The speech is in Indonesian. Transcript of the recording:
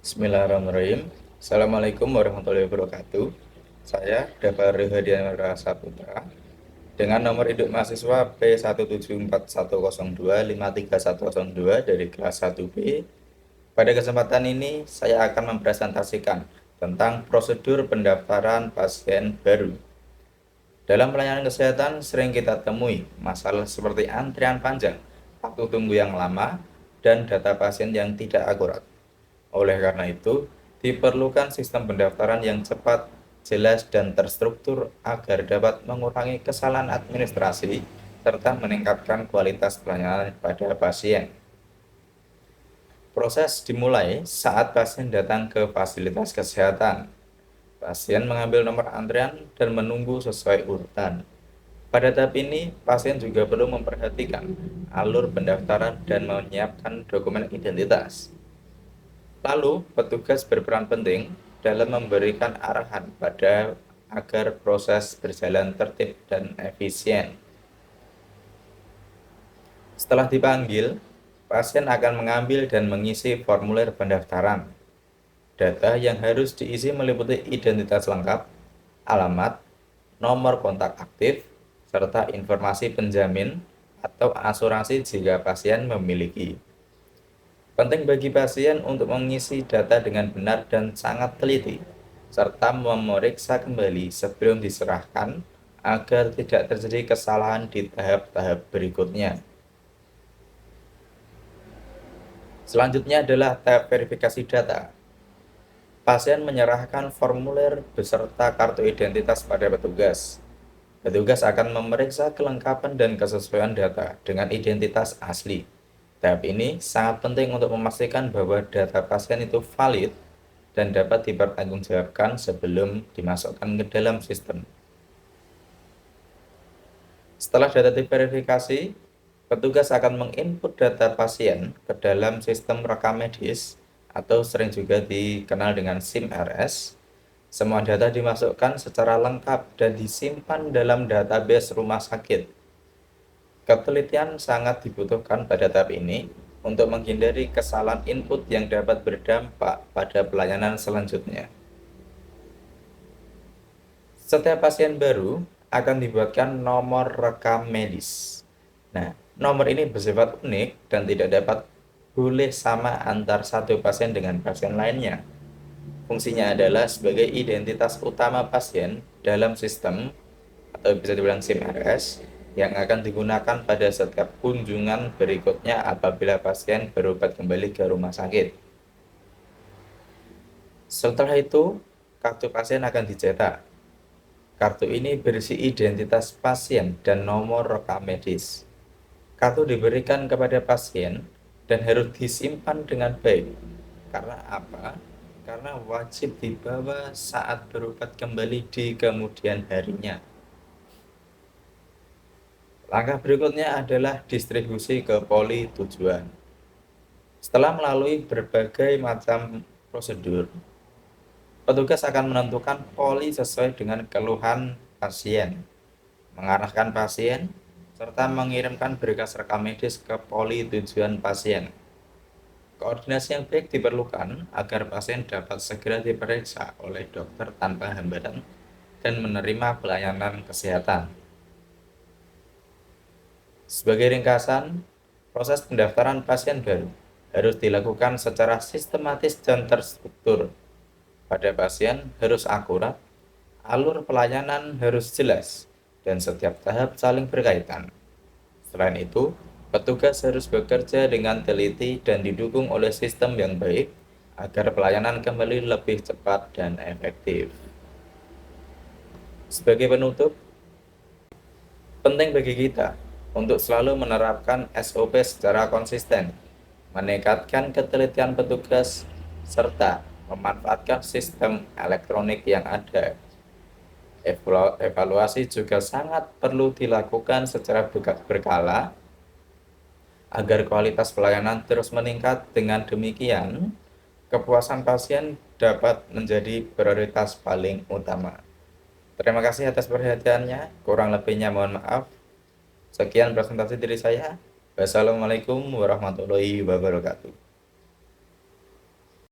Bismillahirrahmanirrahim. Assalamualaikum warahmatullahi wabarakatuh. Saya Dabar Rihadian Rasa Putra dengan nomor induk mahasiswa P17410253102 dari kelas 1B. Pada kesempatan ini saya akan mempresentasikan tentang prosedur pendaftaran pasien baru. Dalam pelayanan kesehatan sering kita temui masalah seperti antrian panjang, waktu tunggu yang lama, dan data pasien yang tidak akurat. Oleh karena itu, diperlukan sistem pendaftaran yang cepat, jelas, dan terstruktur agar dapat mengurangi kesalahan administrasi serta meningkatkan kualitas pelayanan pada pasien. Proses dimulai saat pasien datang ke fasilitas kesehatan. Pasien mengambil nomor antrian dan menunggu sesuai urutan. Pada tahap ini, pasien juga perlu memperhatikan alur pendaftaran dan menyiapkan dokumen identitas. Lalu, petugas berperan penting dalam memberikan arahan pada agar proses berjalan tertib dan efisien. Setelah dipanggil, pasien akan mengambil dan mengisi formulir pendaftaran. Data yang harus diisi meliputi identitas lengkap, alamat, nomor kontak aktif, serta informasi penjamin atau asuransi jika pasien memiliki. Penting bagi pasien untuk mengisi data dengan benar dan sangat teliti, serta memeriksa kembali sebelum diserahkan agar tidak terjadi kesalahan di tahap-tahap berikutnya. Selanjutnya adalah tahap verifikasi data. Pasien menyerahkan formulir beserta kartu identitas pada petugas. Petugas akan memeriksa kelengkapan dan kesesuaian data dengan identitas asli. Tahap ini sangat penting untuk memastikan bahwa data pasien itu valid dan dapat dipertanggungjawabkan sebelum dimasukkan ke dalam sistem. Setelah data diverifikasi, petugas akan menginput data pasien ke dalam sistem rekam medis atau sering juga dikenal dengan SIM-RS. Semua data dimasukkan secara lengkap dan disimpan dalam database rumah sakit. Ketelitian sangat dibutuhkan pada tahap ini untuk menghindari kesalahan input yang dapat berdampak pada pelayanan selanjutnya. Setiap pasien baru akan dibuatkan nomor rekam medis. Nah, nomor ini bersifat unik dan tidak dapat boleh sama antar satu pasien dengan pasien lainnya. Fungsinya adalah sebagai identitas utama pasien dalam sistem atau bisa dibilang SIM-RS yang akan digunakan pada setiap kunjungan berikutnya apabila pasien berobat kembali ke rumah sakit. Setelah itu, kartu pasien akan dicetak. Kartu ini berisi identitas pasien dan nomor rekam medis. Kartu diberikan kepada pasien dan harus disimpan dengan baik. Karena apa? Karena wajib dibawa saat berobat kembali di kemudian harinya. Langkah berikutnya adalah distribusi ke poli tujuan. Setelah melalui berbagai macam prosedur, petugas akan menentukan poli sesuai dengan keluhan pasien, mengarahkan pasien, serta mengirimkan berkas rekam medis ke poli tujuan pasien. Koordinasi yang baik diperlukan agar pasien dapat segera diperiksa oleh dokter tanpa hambatan dan menerima pelayanan kesehatan. Sebagai ringkasan, proses pendaftaran pasien baru harus dilakukan secara sistematis dan terstruktur. Pada pasien harus akurat, alur pelayanan harus jelas, dan setiap tahap saling berkaitan. Selain itu, petugas harus bekerja dengan teliti dan didukung oleh sistem yang baik agar pelayanan kembali lebih cepat dan efektif. Sebagai penutup, penting bagi kita untuk selalu menerapkan SOP secara konsisten, meningkatkan ketelitian petugas, serta memanfaatkan sistem elektronik yang ada. Evaluasi juga sangat perlu dilakukan secara berkala agar kualitas pelayanan terus meningkat. Dengan demikian, kepuasan pasien dapat menjadi prioritas paling utama. Terima kasih atas perhatiannya, kurang lebihnya mohon maaf. Sekian presentasi dari saya. Wassalamualaikum warahmatullahi wabarakatuh.